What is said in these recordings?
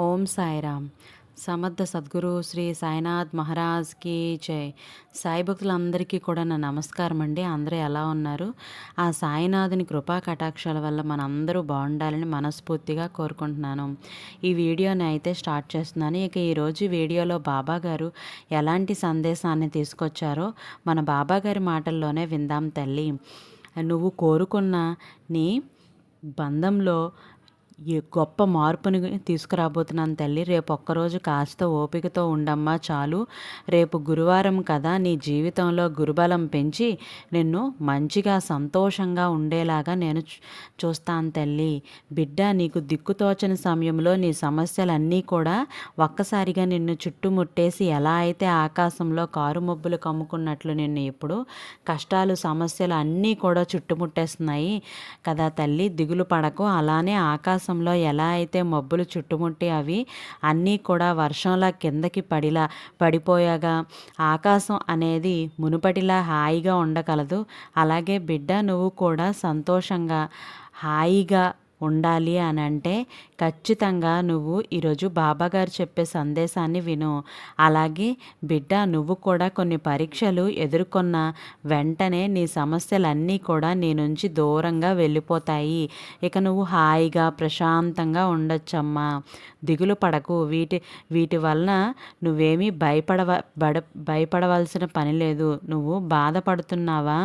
ఓం సాయిరామ్. సమర్థ సద్గురు శ్రీ సాయినాథ్ మహారాజ్కి జై. సాయి భక్తులందరికీ కూడా నా నమస్కారం అండి. అందరూ ఎలా ఉన్నారు? ఆ సాయినాథుని కృపా కటాక్షాల వల్ల మనందరూ బాగుండాలని మనస్ఫూర్తిగా కోరుకుంటున్నాను. ఈ వీడియోని అయితే స్టార్ట్ చేస్తున్నాను. ఇక ఈరోజు వీడియోలో బాబా గారు ఎలాంటి సందేశాన్ని తీసుకొచ్చారో మన బాబా గారి మాటల్లోనే విందాం తల్లి. నువ్వు కోరుకున్న నీ బంధంలో ఈ గొప్ప మార్పుని తీసుకురాబోతున్నాను తల్లి. రేపు ఒక్కరోజు కాస్త ఓపికతో ఉండమ్మా చాలు. రేపు గురువారం కదా, నీ జీవితంలో గురుబలం పెంచి నిన్ను మంచిగా సంతోషంగా ఉండేలాగా నేను చూస్తాను తల్లి. బిడ్డ, నీకు దిక్కుతోచని సమయంలో నీ సమస్యలన్నీ కూడా ఒక్కసారిగా నిన్ను చుట్టుముట్టేసి ఎలా అయితే ఆకాశంలో కారు మబ్బులు కమ్ముకున్నట్లు నిన్ను ఇప్పుడు కష్టాలు సమస్యలు అన్నీ కూడా చుట్టుముట్టేస్తున్నాయి కదా తల్లి. దిగులు పడకు. అలానే ఆకాశంలో ఎలా అయితే మబ్బులు చుట్టుముట్టి అవి అన్నీ కూడా వర్షంలా కిందకి పడిపోయాగా ఆకాశం అనేది మునుపటిలా హాయిగా ఉండగలదు. అలాగే బిడ్డ, నువ్వు కూడా సంతోషంగా హాయిగా ఉండాలి అని అంటే ఖచ్చితంగా నువ్వు ఈరోజు బాబాగారు చెప్పే సందేశాన్ని విను. అలాగే బిడ్డ, నువ్వు కూడా కొన్ని పరీక్షలు ఎదుర్కొన్న వెంటనే నీ సమస్యలన్నీ కూడా నీ నుంచి దూరంగా వెళ్ళిపోతాయి. ఇక నువ్వు హాయిగా ప్రశాంతంగా ఉండొచ్చమ్మా. దిగులు పడకు. వీటి వలన నువ్వేమీ భయపడవలసిన పని లేదు. నువ్వు బాధపడుతున్నావా?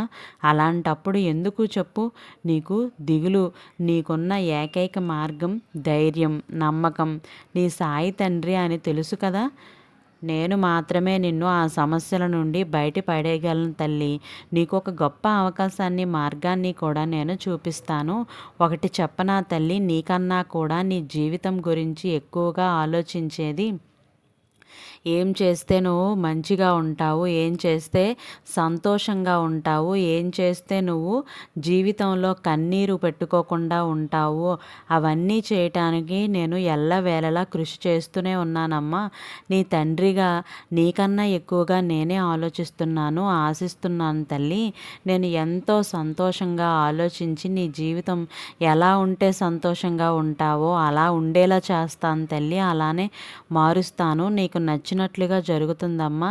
అలాంటప్పుడు ఎందుకు చెప్పు? నీకు దిగులు. నీకున్న ఏకైక మార్గం ధైర్యం, నమ్మకం. నీ సాయి తండ్రి అని తెలుసు కదా. నేను మాత్రమే నిన్ను ఆ సమస్యల నుండి బయటపడేయగలను తల్లి. నీకు ఒక గొప్ప అవకాశాన్ని, మార్గాన్ని కూడా నేను చూపిస్తాను. ఒకటి చెప్పనా తల్లి, నీకన్నా కూడా నీ జీవితం గురించి ఎక్కువగా ఆలోచించేది ఏం చేస్తే నువ్వు మంచిగా ఉంటావు, ఏం చేస్తే సంతోషంగా ఉంటావు, ఏం చేస్తే నువ్వు జీవితంలో కన్నీరు పెట్టుకోకుండా ఉంటావు, అవన్నీ చేయటానికి నేను ఎల్లవేళలా కృషి చేస్తూనే ఉన్నానమ్మా. నీ తండ్రిగా నీకన్నా ఎక్కువగా నేనే ఆలోచిస్తున్నాను, ఆశిస్తున్నాను తల్లి. నేను ఎంతో సంతోషంగా ఆలోచించి నీ జీవితం ఎలా ఉంటే సంతోషంగా ఉంటావో అలా ఉండేలా చేస్తాను తల్లి. అలానే మారుస్తాను. నీకు నచ్చినట్లుగా జరుగుతుందమ్మా.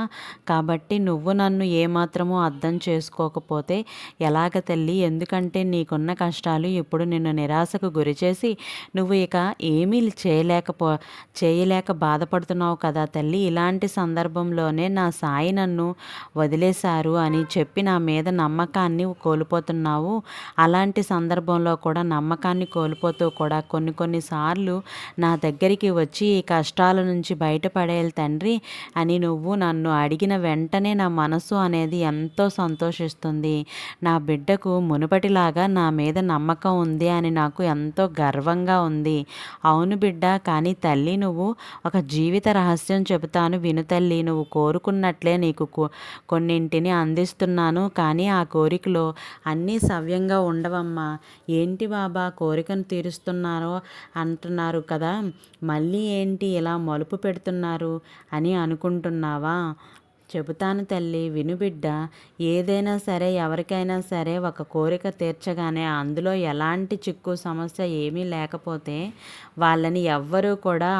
కాబట్టి నువ్వు నన్ను ఏమాత్రమూ అర్థం చేసుకోకపోతే ఎలాగ తల్లి? ఎందుకంటే నీకున్న కష్టాలు ఇప్పుడు నిన్ను నిరాశకు గురిచేసి నువ్వు ఇక ఏమీ చేయలేక బాధపడుతున్నావు కదా తల్లి. ఇలాంటి సందర్భంలోనే నా సాయి నన్ను వదిలేశారు అని చెప్పి నా మీద నమ్మకాన్ని కోల్పోతున్నావు. అలాంటి సందర్భంలో కూడా నమ్మకాన్ని కోల్పోతూ కూడా కొన్నిసార్లు నా దగ్గరికి వచ్చి ఈ కష్టాల నుంచి బయటపడేయాలి తండ్రి అని నువ్వు నన్ను అడిగిన వెంటనే నా మనసు అనేది ఎంతో సంతోషిస్తుంది. నా బిడ్డకు మునుపటిలాగా నా మీద నమ్మకం ఉంది అని నాకు ఎంతో గర్వంగా ఉంది. అవును బిడ్డ, కానీ తల్లి, నువ్వు ఒక జీవిత రహస్యం చెబుతాను విను తల్లి. నువ్వు కోరుకున్నట్లే నీకు కొన్నింటిని అందిస్తున్నాను, కానీ ఆ కోరికలో అన్నీ సవ్యంగా ఉండవమ్మా. ఏంటి బాబా, కోరికను తీరుస్తున్నారో అంటున్నారు కదా, మళ్ళీ ఏంటి ఇలా మలుపు పెడుతున్నారు అని అనుకుంటున్నావా? చెబుతాను తల్లి, విను బిడ్డ. ఏదైనా సరే, ఎవరికైనా సరే ఒక కోరిక తీర్చగానే అందులో ఎలాంటి చిక్కు సమస్య ఏమీ లేకపోతే వాళ్ళని ఎవ్వరూ కూడా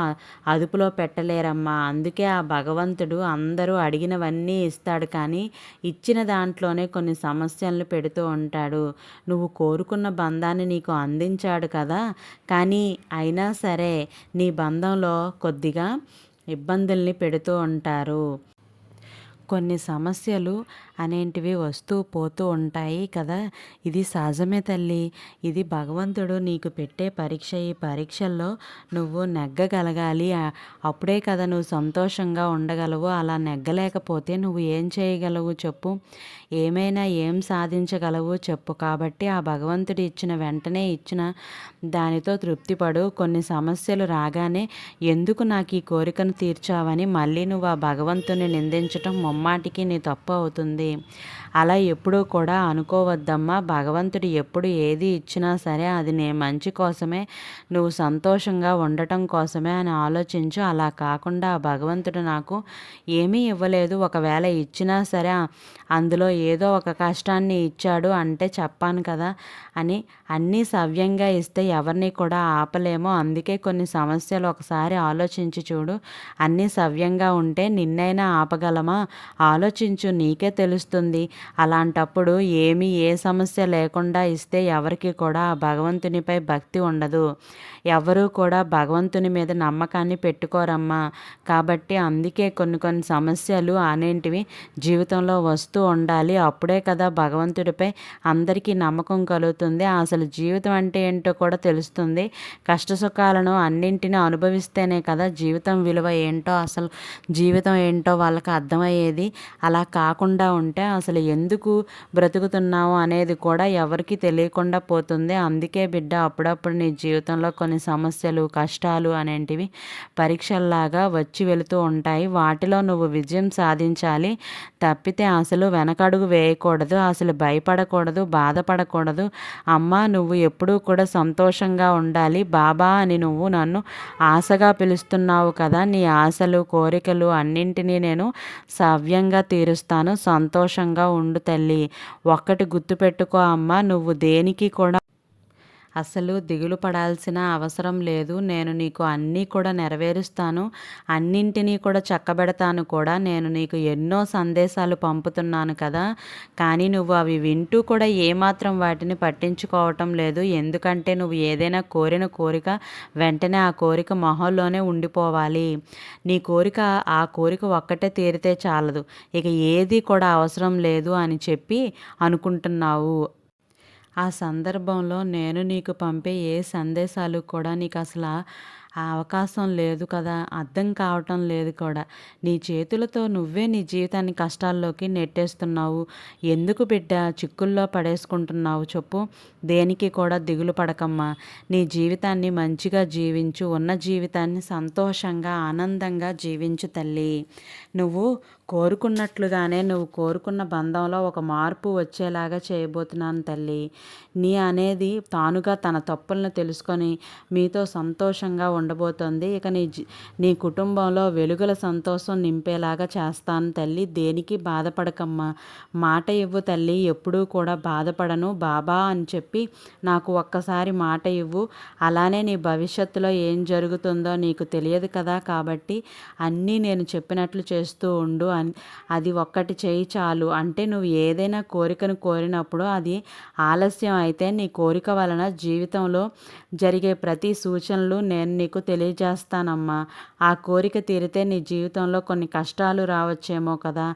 అదుపులో పెట్టలేరమ్మా. అందుకే ఆ భగవంతుడు అందరూ అడిగినవన్నీ ఇస్తాడు, కానీ ఇచ్చిన దాంట్లోనే కొన్ని సమస్యలను పెడుతూ ఉంటాడు. నువ్వు కోరుకున్న బంధాన్ని నీకు అందించాడు కదా, కానీ అయినా సరే నీ బంధంలో కొద్దిగా ఇబ్బందుల్ని పెడుతూ ఉంటారు. కొన్ని సమస్యలు అనేటివి వస్తూ పోతూ ఉంటాయి కదా. ఇది సహజమే తల్లి. ఇది భగవంతుడు నీకు పెట్టే పరీక్ష. ఈ పరీక్షల్లో నువ్వు నెగ్గగలగాలి. అప్పుడే కదా నువ్వు సంతోషంగా ఉండగలవు. అలా నెగ్గలేకపోతే నువ్వు ఏం చేయగలవు చెప్పు? ఏం సాధించగలవు చెప్పు? కాబట్టి ఆ భగవంతుడు ఇచ్చిన వెంటనే ఇచ్చిన దానితో తృప్తిపడు. కొన్ని సమస్యలు రాగానే ఎందుకు నాకు ఈ కోరికను తీర్చావని మళ్ళీ నువ్వు ఆ భగవంతుని నిందించటం ముమ్మాటికి నీ తప్పు అవుతుంది. అలా ఎప్పుడూ కూడా అనుకోవద్దమ్మా. భగవంతుడు ఎప్పుడు ఏది ఇచ్చినా సరే అది నీ మంచి కోసమే, నువ్వు సంతోషంగా ఉండటం కోసమే అని ఆలోచించు. అలా కాకుండా ఆ భగవంతుడు నాకు ఏమీ ఇవ్వలేదు, ఒకవేళ ఇచ్చినా సరే అందులో ఏదో ఒక కష్టాన్ని ఇచ్చాడు అంటే చెప్పాను కదా అని. అన్నీ సవ్యంగా ఇస్తే ఎవరిని కూడా ఆపలేము. అందుకే కొన్ని సమస్యలు ఒకసారి ఆలోచించి చూడు. అన్నీ సవ్యంగా ఉంటే నిన్నైనా ఆపగలమా? ఆలోచించు, నీకే తెలుస్తుంది. అలాంటప్పుడు ఏ సమస్య లేకుండా ఇస్తే ఎవరికి కూడా ఆ భగవంతునిపై భక్తి ఉండదు. ఎవరూ కూడా భగవంతుని మీద నమ్మకాన్ని పెట్టుకోరమ్మా. కాబట్టి అందుకే కొన్ని సమస్యలు అనేటివి జీవితంలో వస్తూ ఉండాలి. అప్పుడే కదా భగవంతుడిపై అందరికీ నమ్మకం కలుగుతుంది. అసలు జీవితం అంటే ఏంటో కూడా తెలుస్తుంది. కష్టసుఖాలను అన్నింటినీ అనుభవిస్తేనే కదా జీవితం విలువ ఏంటో, అసలు జీవితం ఏంటో వాళ్ళకి అర్థమయ్యేది. అలా కాకుండా ఉంటే అసలు ఎందుకు బ్రతుకుతున్నావు అనేది కూడా ఎవరికి తెలియకుండా పోతుంది. అందుకే బిడ్డ, అప్పుడప్పుడు నీ జీవితంలో కొన్ని సమస్యలు, కష్టాలు అనేటివి పరీక్షల్లాగా వచ్చి వెళుతూ ఉంటాయి. వాటిలో నువ్వు విజయం సాధించాలి. తప్పితే అసలు వెనకడుగు వేయకూడదు, అసలు భయపడకూడదు, బాధపడకూడదు. అమ్మా, నువ్వు ఎప్పుడూ కూడా సంతోషంగా ఉండాలి. బాబా అని నువ్వు నన్ను ఆశగా పిలుస్తున్నావు కదా, నీ ఆశలు, కోరికలు అన్నింటినీ నేను సవ్యంగా తీరుస్తాను. సంతోషంగా ఉండు తల్లి. ఒక్కటి గుర్తుపెట్టుకో అమ్మా, నువ్వు దేనికి కూడా అస్సలు దిగులు పడాల్సిన అవసరం లేదు. నేను నీకు అన్నీ కూడా నెరవేరుస్తాను. అన్నింటినీ కూడా చక్కబెడతాను కూడా. నేను నీకు ఎన్నో సందేశాలు పంపుతున్నాను కదా, కానీ నువ్వు అవి వింటూ కూడా ఏమాత్రం వాటిని పట్టించుకోవటం లేదు. ఎందుకంటే నువ్వు ఏదైనా కోరిన కోరిక వెంటనే ఆ కోరిక మొహంలోనే ఉండిపోవాలి. నీ కోరిక, ఆ కోరిక ఒక్కటే తీరితే చాలదు, ఇక ఏది కూడా అవసరం లేదు అని చెప్పి అనుకుంటున్నావు. ఆ సందర్భంలో నేను నీకు పంపే ఏ సందేశాలు కూడా నీకు అసలు ఆ అవకాశం లేదు కదా, అర్థం కావటం లేదు కూడా. నీ చేతులతో నువ్వే నీ జీవితాన్ని కష్టాల్లోకి నెట్టేస్తున్నావు. ఎందుకు బిడ్డ చిక్కుల్లో పడేసుకుంటున్నావు చెప్పు? దేనికి కూడా దిగులు పడకమ్మా. నీ జీవితాన్ని మంచిగా జీవించు. ఉన్న జీవితాన్ని సంతోషంగా, ఆనందంగా జీవించు తల్లి. నువ్వు కోరుకున్నట్లుగానే, నువ్వు కోరుకున్న బంధంలో ఒక మార్పు వచ్చేలాగా చేయబోతున్నాను తల్లి. నీ అనేది తానుగా తన తప్పులను తెలుసుకొని మీతో సంతోషంగా ఉండబోతోంది. ఇక నీ కుటుంబంలో వెలుగుల సంతోషం నింపేలాగా చేస్తాను తల్లి. దేనికి బాధపడకమ్మా. మాట ఇవ్వు తల్లి. ఎప్పుడూ కూడా బాధపడను బాబా అని చెప్పి నాకు ఒక్కసారి మాట ఇవ్వు. అలానే నీ భవిష్యత్తులో ఏం జరుగుతుందో నీకు తెలియదు కదా, కాబట్టి అన్నీ నేను చెప్పినట్లు చేస్తూ ఉండు. అది ఒక్కటి చేయి చాలు. అంటే నువ్వు ఏదైనా కోరికను కోరినప్పుడు అది ఆలస్యం అయితే నీ కోరిక వలన జీవితంలో జరిగే ప్రతి సూచనలు నేను నీకు తెలియజేస్తానమ్మా. ఆ కోరిక తీరితే నీ జీవితంలో కొన్ని కష్టాలు రావచ్చేమో కదా,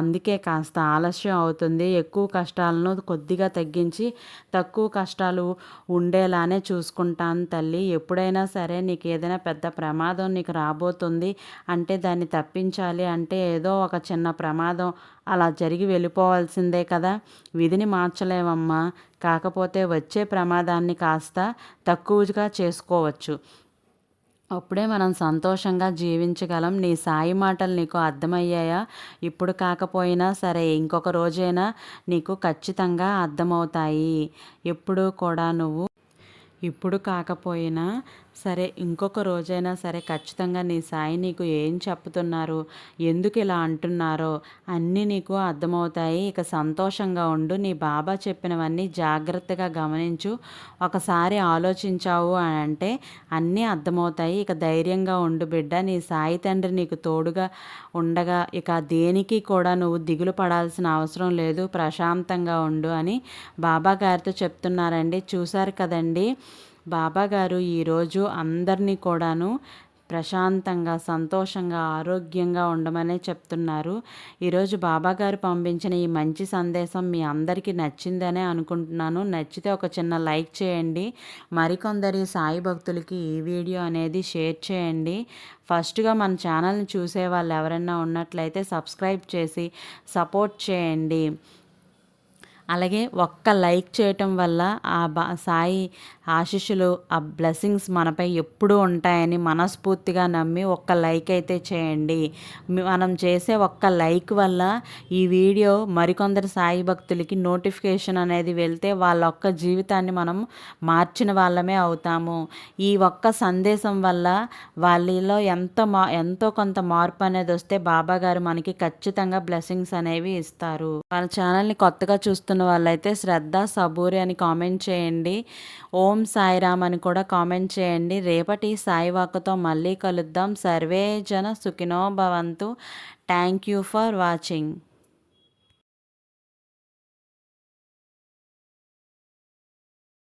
అందుకే కాస్త ఆలస్యం అవుతుంది. ఎక్కువ కష్టాలను కొద్దిగా తగ్గించి తక్కువ కష్టాలు ఉండేలానే చూసుకుంటాను తల్లి. ఎప్పుడైనా సరే నీకు ఏదైనా పెద్ద ప్రమాదం నీకు రాబోతుంది అంటే దాన్ని తప్పించాలి అంటే ఏదో ఒక చిన్న ప్రమాదం అలా జరిగి వెళ్ళిపోవాల్సిందే కదా, విధిని మార్చలేమమ్మా. కాకపోతే వచ్చే ప్రమాదాన్ని కాస్త తక్కువగా చేసుకోవచ్చు. అప్పుడే మనం సంతోషంగా జీవించగలం. నీ సాయి మాటలు నీకు అర్థమయ్యాయా? ఇప్పుడు కాకపోయినా సరే ఇంకొక రోజైనా నీకు ఖచ్చితంగా అర్థమవుతాయి. ఎప్పుడూ కూడా నువ్వు ఇప్పుడు కాకపోయినా సరే ఇంకొక రోజైనా సరే ఖచ్చితంగా నీ సాయి నీకు ఏం చెప్తున్నారు, ఎందుకు ఇలా అంటున్నారో అన్నీ నీకు అర్థమవుతాయి. ఇక సంతోషంగా ఉండు. నీ బాబా చెప్పినవన్నీ జాగ్రత్తగా గమనించు. ఒకసారి ఆలోచించావు అని అంటే అన్నీ అర్థమవుతాయి. ఇక ధైర్యంగా ఉండు బిడ్డ. నీ సాయి తండ్రి నీకు తోడుగా ఉండగా ఇక దేనికి కూడా నువ్వు దిగులు పడాల్సిన అవసరం లేదు. ప్రశాంతంగా ఉండు అని బాబా గారితో చెప్తున్నారండి. చూశారు కదండి, బాబాగారు ఈరోజు అందరినీ కూడాను ప్రశాంతంగా, సంతోషంగా, ఆరోగ్యంగా ఉండమనే చెప్తున్నారు. ఈరోజు బాబాగారు పంపించిన ఈ మంచి సందేశం మీ అందరికీ నచ్చిందనే అనుకుంటున్నాను. నచ్చితే ఒక చిన్న లైక్ చేయండి. మరికొందరి సాయి భక్తులకి ఈ వీడియో అనేది షేర్ చేయండి. ఫస్ట్గా మన ఛానల్ని చూసే వాళ్ళు ఎవరైనా ఉన్నట్లయితే సబ్స్క్రైబ్ చేసి సపోర్ట్ చేయండి. అలాగే ఒక్క లైక్ చేయటం వల్ల సాయి ఆశీస్సులు, ఆ బ్లెస్సింగ్స్ మనపై ఎప్పుడూ ఉంటాయని మనస్ఫూర్తిగా నమ్మి ఒక్క లైక్ అయితే చేయండి. మనం చేసే ఒక్క లైక్ వల్ల ఈ వీడియో మరికొందరు సాయి భక్తులకి నోటిఫికేషన్ అనేది వెళ్తే వాళ్ళ ఒక్క జీవితాన్ని మనం మార్చిన వాళ్ళమే అవుతాము. ఈ ఒక్క సందేశం వల్ల వాళ్ళలో ఎంతో కొంత మార్పు అనేది వస్తే బాబాగారు మనకి ఖచ్చితంగా బ్లెస్సింగ్స్ అనేవి ఇస్తారు. వాళ్ళ ఛానల్ని కొత్తగా చూస్తున్న వాళ్ళైతే శ్రద్ధ సబూరి అని కామెంట్ చేయండి. ఓం సాయిరామ్ అని కూడా కామెంట్ చేయండి. రేపటి సాయి వాక్కుతో మళ్ళీ కలుద్దాం. సర్వే జన సుఖినో భవంతు. Thank you for watching.